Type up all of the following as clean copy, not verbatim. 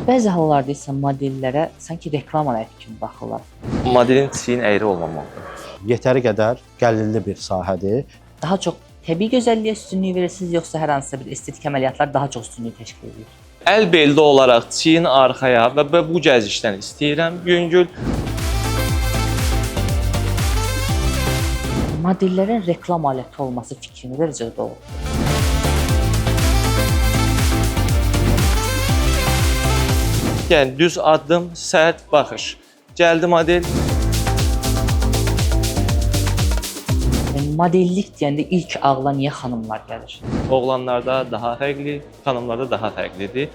Bəzi hallarda isə modellərə sanki reklam alət kimi baxırlar. Modelin çiyin əyri olmamalıdır. Yetəri qədər gəlirli bir sahədir. Daha çox təbii gözəlliyə üstünlük verirsiniz, yoxsa hər hansısa bir estetik əməliyyatlar daha çox üstünlük təşkil edir? Əl beldə olaraq çiyin arxaya və bu gəzişdən istəyirəm. Yüngül. Modellərin reklam aləti olması fikri nə dərəcədə doğrudur? Yəni düz addım, sərt baxış. Gəldi model. Modellik deyəndə ilk ağla niyə xanımlar gəlir? Oğlanlarda daha fərqli, xanımlarda daha fərqlidir.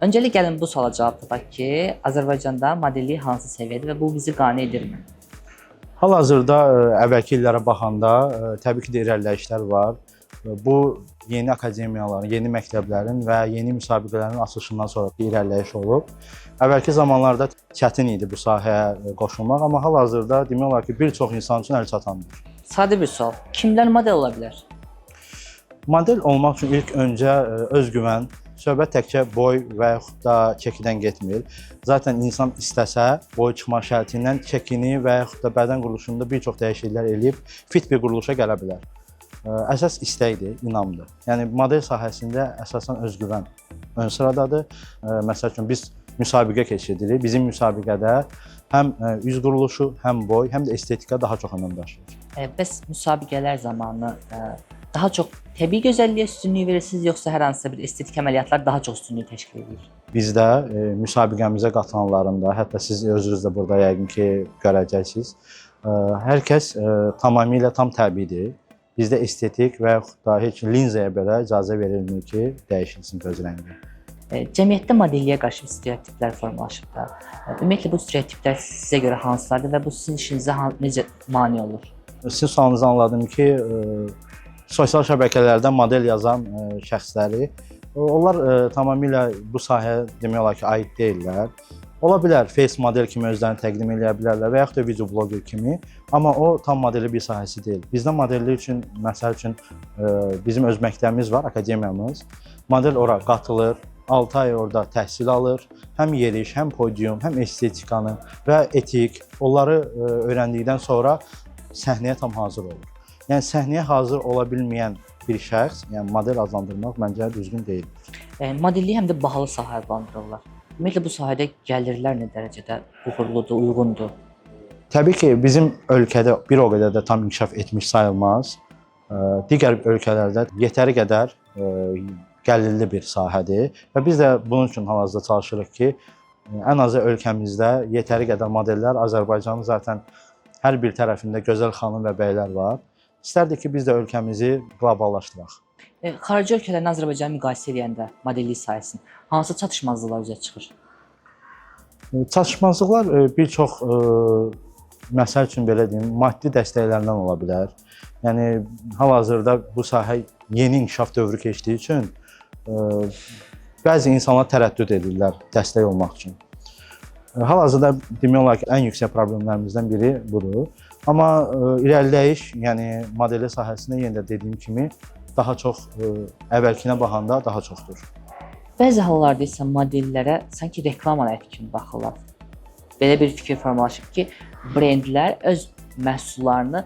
Öncəlik gəlin bu suala cavab tapaq ki, Azərbaycanda modellik hansı səviyyədə və bu bizi qane edirmi? Hal-hazırda əvvəlki illərə baxanda təbii ki də irəliləyişlər var. Bu yeni akademiyaların, yeni məktəblərin və yeni müsabiqələrin açılışından sonra irəliləyiş olub. Əvvəlki zamanlarda çətin idi bu sahəyə qoşulmaq, amma hal-hazırda demək olar ki, bir çox insan üçün əlçatandır. Sadə bir sual. Kimlər model ola bilər? Model olmaq üçün ilk öncə özgüvən, söhbət təkcə boy və yaxud da çəkidən getmir. Zaten insan istəsə, boy çıxma şərti ilə çəkini və yaxud da bədən quruluşunda bir çox dəyişikliklər eləyib fit bir quruluşa gələ bilər. Əsas istəkdir, inamdır. Yəni model sahəsində əsasən özgüvən ön sıradadır. Məsəl üçün biz müsabiqə keçiririk. Bizim müsabiqədə həm üz quruluşu, həm boy, həm də estetika daha çox önəm daşıyır. Bəs müsabiqələr zamanı daha çox təbii gözəlliyə üstünlük verirsiniz, yoxsa hər hansısa bir estetik əməliyyatlar daha çox üstünlük təşkil edir? Bizdə müsabiqəmizə qatılanların da, hətta siz özünüz də burada yəqin ki görəcəksiniz. Hər kəs tamamilə tam təbiidir. Bizdə estetik və yaxud da heç linzaya belə icazə verilmir ki, dəyişilsin göz rəngi. Cəmiyyətdə modelliyə qarşı stereotiplər formalaşıb da. Ümumiyyətlə bu stereotiplər sizə görə hansılardır və bu sizin işinizə necə mane olur? Sizin sualınızı anladım ki, sosial şəbəkələrdə model yazan şəxsləri, onlar tamamilə bu sahəyə demək olar ki, aid deyirlər. Ola bilər face model kimi özlərini təqdim edə bilərlər və yaxud da video blogger kimi, amma o tam modeli bir sahəsi deyil. Bizdə modellik üçün, məsəl üçün bizim öz məktəbimiz var, akademiyamız. Model ora qatılır, 6 ay orada təhsil alır, həm yeriş, həm podium, həm estetikanı və etik, onları öyrəndikdən sonra səhnəyə tam hazır olur. Yəni səhnəyə hazır ola bilməyən bir şəxs, yəni model adlandırmaq məncə düzgün deyildir. Modelliyi həm də bahalı sahə adlandırırlar. Ümumiyyətlə bu sahədə gəlirlər nə dərəcədə uğurludur, uyğundur? Təbii ki, bizim ölkədə bir o qədər də tam inkişaf etmiş sayılmaz. Digər ölkələrdə yetəri qədər gəlirli bir sahədir və biz də bunun üçün hal-hazırda çalışırıq ki, ən azı ölkəmizdə yetəri qədər modellər, Azərbaycanın zaten hər bir tərəfində gözəl xanım və bəylər var. İstərdik ki, biz də ölkəmizi qloballaşdıraq. Xarici ölkələrlə Azərbaycanı müqayisə edəndə modellik sahəsində hansı çatışmazlıqlar üzə çıxır? Çatışmazlıqlar bir çox, məsəl üçün belə deyim, maddi dəstəklərdən ola bilər. Yəni, hal-hazırda bu sahə yeni inkişaf dövrü keçdiyi üçün bəzi insanlar tərəddüd edirlər dəstək olmaq üçün. Hal-hazırda demək olar ki, ən yüksək problemlərimizdən biri budur. Amma irəliləyiş, yəni modellik sahəsində yenə də dediyim kimi, daha çox əvvəlkinə baxanda daha çoxdur. Bəzi hallarda isə modellərə sanki reklam alət kimi baxırlar. Belə bir fikir formalaşıb ki, brendlər öz məhsullarını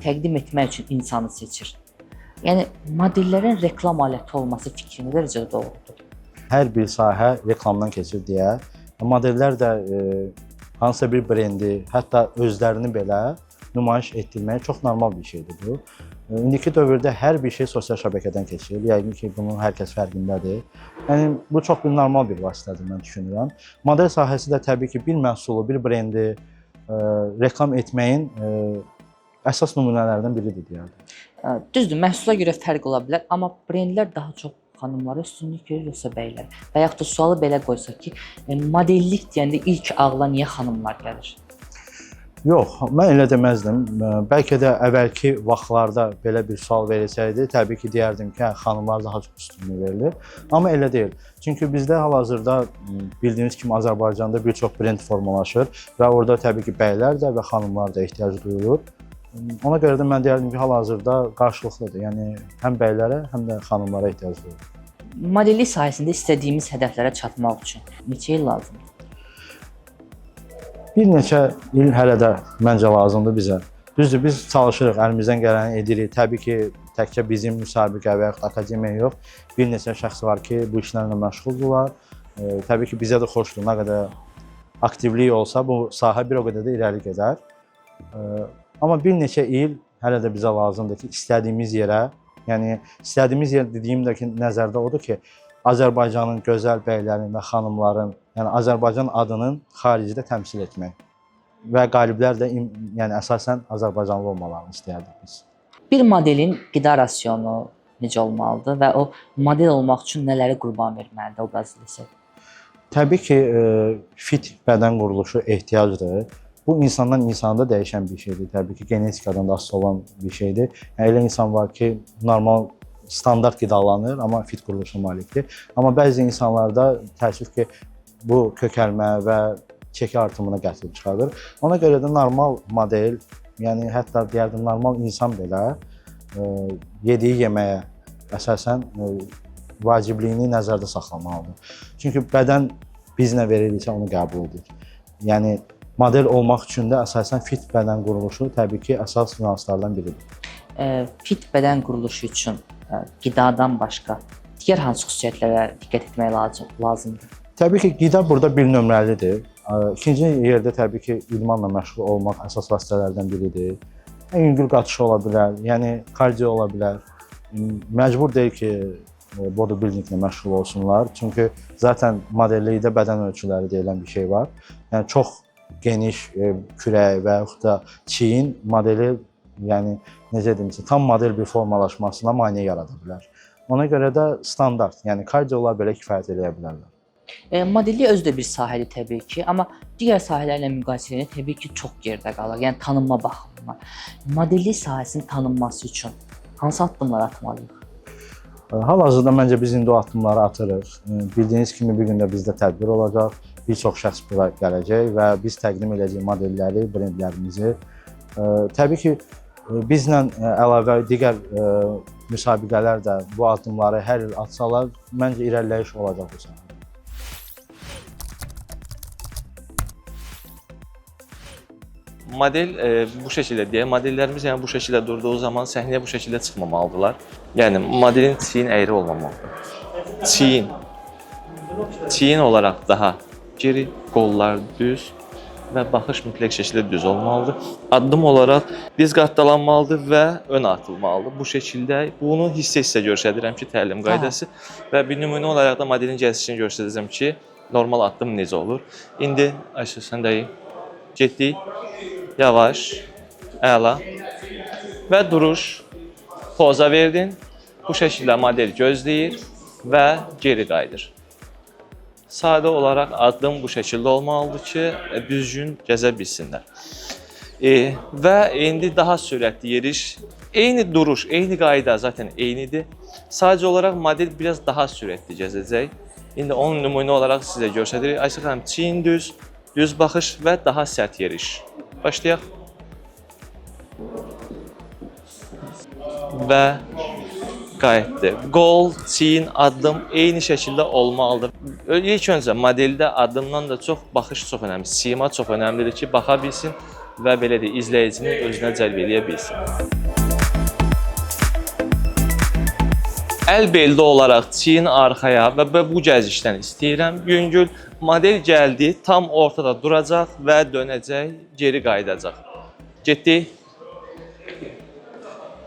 təqdim etmək üçün insanı seçir. Yəni modellərin reklam aləti olması fikri nə dərəcədə doğrudur? Hər bir sahə reklamdan keçir deyə, modellər də hansısa bir brendi, hətta özlərini belə nümayiş etdirmək çox normal bir şeydir bu. İndiki dövrdə hər bir şey sosial şəbəkədən keçir. Yəqin ki, bunun hər kəs fərqindədir. Yəni, bu çox bir normal bir vasitədir, mən düşünürəm. Model sahəsi də təbii ki, bir məhsulu, bir brendi reklam etməyin əsas nümunələrdən biridir, deyərdim. Düzdür, məhsula görə fərq ola bilər, amma brendlər daha çox xanımlara üstünlük verir, yoxsa bəylər? Və yaxud da sualı belə qoysaq ki, modellik deyəndə ilk ağla niyə xanımlar gəlir? Yox, mən elə deməzdim. Bəlkə də əvvəlki vaxtlarda belə bir sual verilsəydi, təbii ki, deyərdim ki, xanımlar daha çox üstünlük verilir. Amma elə deyil. Çünki bizdə hal-hazırda bildiyiniz kimi Azərbaycanda bir çox brend formalaşır və orada təbii ki, bəylər də və xanımlar da ehtiyac duyulur. Ona görə də mən deyərdim ki, hal-hazırda qarşılıqlıdır. Yəni həm bəylərə, həm də xanımlara ehtiyac var. Modellik sahəsində istədiyimiz hədəflərə çatmaq üçün neçə il lazımdır? Bir neçə il hələ də məncə lazımdır bizə. Düzdür, biz çalışırıq, əlimizdən gələni edirik. Təbii ki, təkcə bizim müsabiqə və yaxud akademiya yox, bir neçə şəxs var ki, bu işlərlə məşğuldurlar. Təbii ki, bizə də xoşdur, nə qədər aktivlik olsa, bu sahə bir o qədər də irəli gedər. Amma bir neçə il hələ də bizə lazımdır ki, istədiyimiz yerə, yəni istədiyimiz yer dediyim də ki, nəzərdə odur ki, Azərbaycanın gözəl bəylərin və xanımların, yəni Azərbaycan adının xaricdə təmsil etmək və qaliblər də yəni əsasən Azərbaycanlı olmalarını istəyərdik biz. Bir modelin qida rasionu necə olmalıdır və o model olmaq üçün nələri qurban verməlidir obraz desək? Təbii ki, fit bədən quruluşu ehtiyacdır. Bu insandan insana da dəyişən bir şeydir. Təbii ki, genetikadan da asılı olan bir şeydir. Yəni, elə insan var ki, normal standart qidalanır, amma fit quruluşuna malikdir. Amma bəzi insanlarda təəssüf ki, bu kökəlmə və çəki artımına gətirib çıxardır. Ona görə də normal model, yəni hətta deyərdim normal insan belə yediyi yeməyə əsasən vacibliyini nəzərdə saxlamalıdır. Çünki bədən biz nə veririksə onu qəbul edir. Yəni model olmaq üçün də əsasən fit bədən quruluşu təbii ki, əsas nüanslardan biridir. Fit bədən quruluşu üçün qidadan başqa digər hansı xüsusiyyətlərə diqqət etmək lazımdır? Təbii ki, qida burada bir nömrəlidir. İkinci yerdə təbii ki, idmanla məşğul olmaq əsas vasitələrdən biridir. Yüngül qatışı ola bilər, yəni kardio ola bilər. Məcbur deyil ki, bodybuildinglə məşğul olsunlar. Çünki zaten modellikdə bədən ölçüləri deyilən bir şey var. Yəni çox geniş kürək və yaxud da çiyin modeli, yəni necə deyim, tam model bir formalaşmasına maneə yarada bilər. Ona görə də standart, yəni kardiolar belə kifayət edə bilərlər. Modellik özü də bir sahədir təbii ki, amma digər sahələrlə müqayisələ təbii ki, çox geridə qalır. Yəni tanınma baxımından. Modellik sahəsinin tanınması üçün hansı addımlar atmalıyıq? Hal-hazırda məncə biz indi o addımları atırıq. Bildiyiniz kimi bir gün də bizdə tədbir olacaq. Bir çox şəxs bura gələcək və biz təqdim edəcəyik modelləri, brendlərimizi. Təbii ki, bizlə əlavə digər müsabiqələr də bu addımları hər il atsalar, məncə irəliləyiş olacaq bu sahədə. Model bu şəkildə deyək, modellərimiz yəni bu şəkildə durduğu zaman səhnəyə bu şəkildə çıxmamalıdırlar. Yəni modelin çiyin əyri olmamalıdır. Çiyin olaraq daha geri, qollar düz və baxış mütləq şəkildə düz olmalıdır. Addım olaraq diz qatdalanmalıdır və ön atılmalıdır. Bu şəkildə bunu hissə-hissə göstərirəm ki, təlim qaydası və bir nümunə olaraq da modelin gəlişini göstərəcəm ki, normal addım necə olur. İndi Ayşə sən deyim. Getdik. Yavaş, əla və duruş, poza verdin. Bu şəkildə model gözləyir və geri qayıdır. Sadə olaraq addım bu şəkildə olmalıdır ki, düzgün gəzə bilsinlər. Və indi daha sürətli yeriş, eyni duruş, eyni qayda zaten eynidir. Sadəcə olaraq model biraz daha sürətli gəzəcək. İndi onun nümunə olaraq sizə göstəririk. Ayşə xanım, çiyin düz, düz baxış və daha sərt yeriş. Başlayaq. Və qayıtdı. Qol, çiyin, addım eyni şəkildə olmalıdır. İlk öncə modeldə addımdan da çox baxış çox önəmlidir. Sima çox önəmlidir ki, baxa bilsin və belə də izləyicinin özünə cəlb edə bilsin. Əl beldə olaraq çiyin arxaya və bu gəzişdən istəyirəm. Yüngül model gəldi, tam ortada duracaq və dönəcək, geri qayıdacaq. Getdi.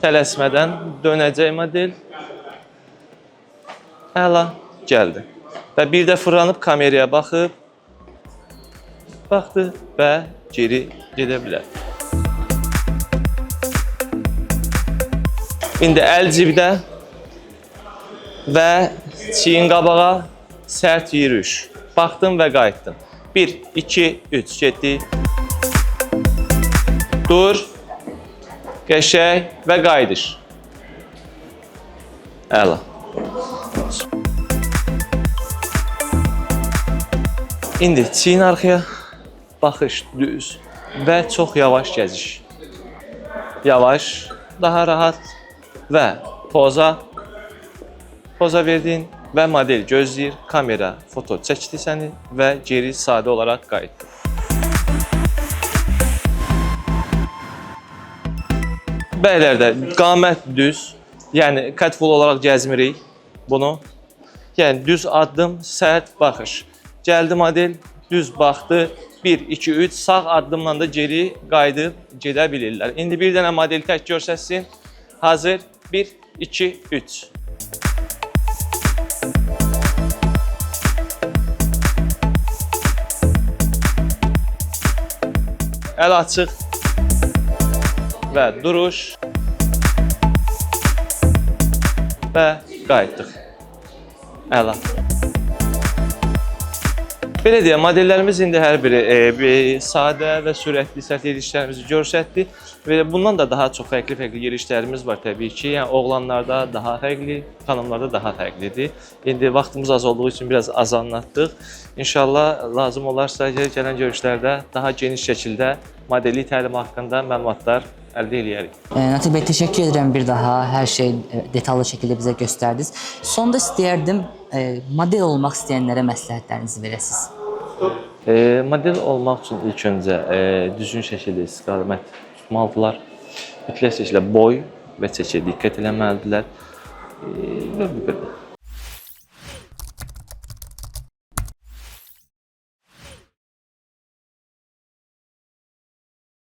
Tələsmədən dönəcək model. Əla, gəldi. Və bir də fırlanıb kameraya baxıb, baxdı və geri gedə bilər. İndi əl cibdə və çiyin qabağa sərt yürüyüş. Baxdın və qayıtdın. 1, 2, 3, getdi. Dur, qəşəng və qayıdış. Əla. İndi çiyin arxaya, baxış düz və çox yavaş gəziş. yavaş, daha rahat və poza verdin və model gözləyir, kamera foto çəkdi səni və geri sadə olaraq qayıtdı. Bəylərdə qamət düz, yəni catwalk olaraq gəzmirik bunu. Yəni düz addım, sərt baxış. Gəldi model, düz baxdı, 1, 2, 3, sağ addımla da geri qayıdıb gedə bilirlər. İndi bir dənə model tək görsətsin. Hazır, 1, 2, 3. Əl açıq və duruş və qayıtdıq. Əla. Belə deyək, modellərimiz indi hər biri sadə və sürətli sərt yerişlərimizi göstərdi və bundan da daha çox fərqli yerişlərimiz var təbii ki. Yəni oğlanlarda daha fərqli, xanımlarda daha fərqlidir. İndi vaxtımız az olduğu üçün biraz az anlatdıq. İnşallah lazım olarsa gələn görüşlərdə daha geniş şəkildə modellik təlimi haqqında məlumatlar əldə edərik. Natiq bəy, təşəkkür edirəm bir daha. Hər şey detallı şəkildə bizə göstərdiniz. Sonda istəyərdim model olmaq istəyənlərə məsləhətlərinizi verəsiniz. Model olmaq üçün ilk öncə düzgün şəkildə istiqamət tutmalıdırlar. Mütləq şəkildə boy və çəkiyə diqqət eləməlidirlər. Və bu qədər.